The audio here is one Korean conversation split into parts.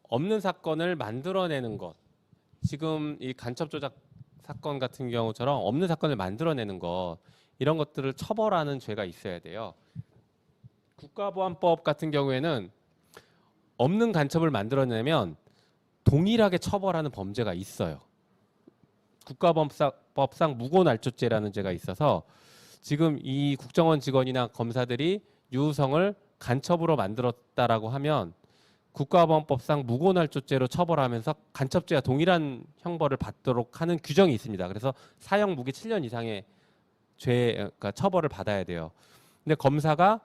없는 사건을 만들어내는 것. 지금 이 간첩 조작 사건 같은 경우처럼 없는 사건을 만들어내는 것, 이런 것들을 처벌하는 죄가 있어야 돼요. 국가보안법 같은 경우에는 없는 간첩을 만들어내면 동일하게 처벌하는 범죄가 있어요. 국가법상 무고날조죄라는 죄가 있어서 지금 이 국정원 직원이나 검사들이 유우성을 간첩으로 만들었다라고 하면 국가보안법상 무고날조죄로 처벌하면서 간첩죄와 동일한 형벌을 받도록 하는 규정이 있습니다. 그래서 사형 무기 7년 이상의 그러니까 처벌을 받아야 돼요. 근데 검사가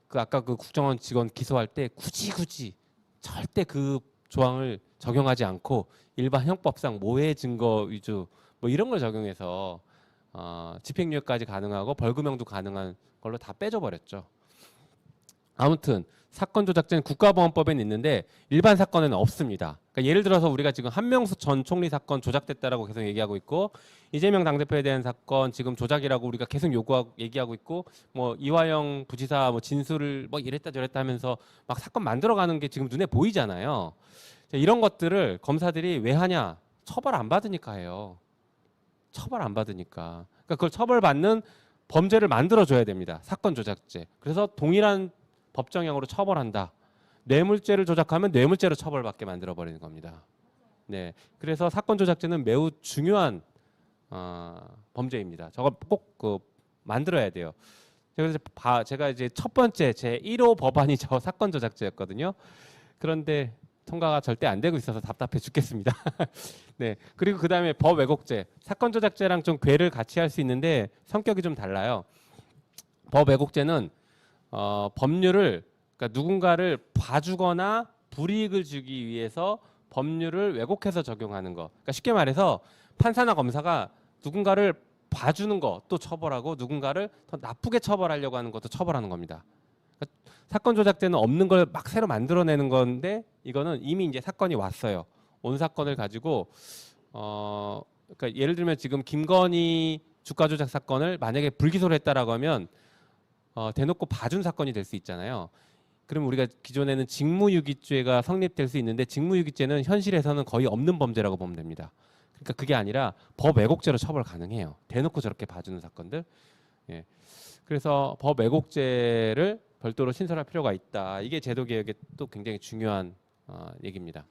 아까 그 국정원 직원 기소할 때 굳이 절대 그 조항을 적용하지 않고 일반 형법상 모해 증거 위주 뭐 이런 걸 적용해서 집행유예까지 가능하고 벌금형도 가능한 걸로 다 빼줘 버렸죠. 아무튼 사건 조작죄는 국가보안법에는 있는데 일반 사건에는 없습니다. 그러니까 예를 들어서 우리가 지금 한명숙 전 총리 사건 조작됐다라고 계속 얘기하고 있고, 이재명 당대표에 대한 사건 지금 조작이라고 우리가 계속 얘기하고 있고, 뭐 이화영 부지사 뭐 진술을 뭐 이랬다 저랬다 하면서 막 사건 만들어가는 게 지금 눈에 보이잖아요. 이런 것들을 검사들이 왜 하냐? 처벌 안 받으니까 해요. 처벌 안 받으니까. 그러니까 그걸 처벌받는 범죄를 만들어줘야 됩니다. 사건 조작죄. 그래서 동일한 법정형으로 처벌한다. 뇌물죄를 조작하면 뇌물죄로 처벌받게 만들어버리는 겁니다. 네, 그래서 사건 조작죄는 매우 중요한 범죄입니다. 저걸 꼭 만들어야 돼요. 그래서 제가 이제 첫 번째 제 1호 법안이 저 사건 조작죄였거든요. 그런데 통과가 절대 안 되고 있어서 답답해 죽겠습니다. 네, 그리고 그 다음에 법 왜곡죄, 사건 조작죄랑 좀 궤를 같이 할 수 있는데 성격이 좀 달라요. 법 왜곡죄는 법률을, 그러니까 누군가를 봐주거나 불이익을 주기 위해서 법률을 왜곡해서 적용하는 거. 그러니까 쉽게 말해서 판사나 검사가 누군가를 봐주는 것도 처벌하고 누군가를 더 나쁘게 처벌하려고 하는 것도 처벌하는 겁니다. 그러니까 사건 조작죄는 없는 걸 막 새로 만들어내는 건데, 이거는 이미 이제 사건이 왔어요. 온 사건을 가지고 그러니까 예를 들면 지금 김건희 주가 조작 사건을 만약에 불기소를 했다라고 하면 대놓고 봐준 사건이 될 수 있잖아요. 그럼 우리가 기존에는 직무유기죄가 성립될 수 있는데, 직무유기죄는 현실에서는 거의 없는 범죄라고 보면 됩니다. 그러니까 그게 아니라 법 왜곡죄로 처벌 가능해요. 대놓고 저렇게 봐주는 사건들. 예. 그래서 법 왜곡죄를 별도로 신설할 필요가 있다. 이게 제도 개혁의 또 굉장히 중요한 얘기입니다.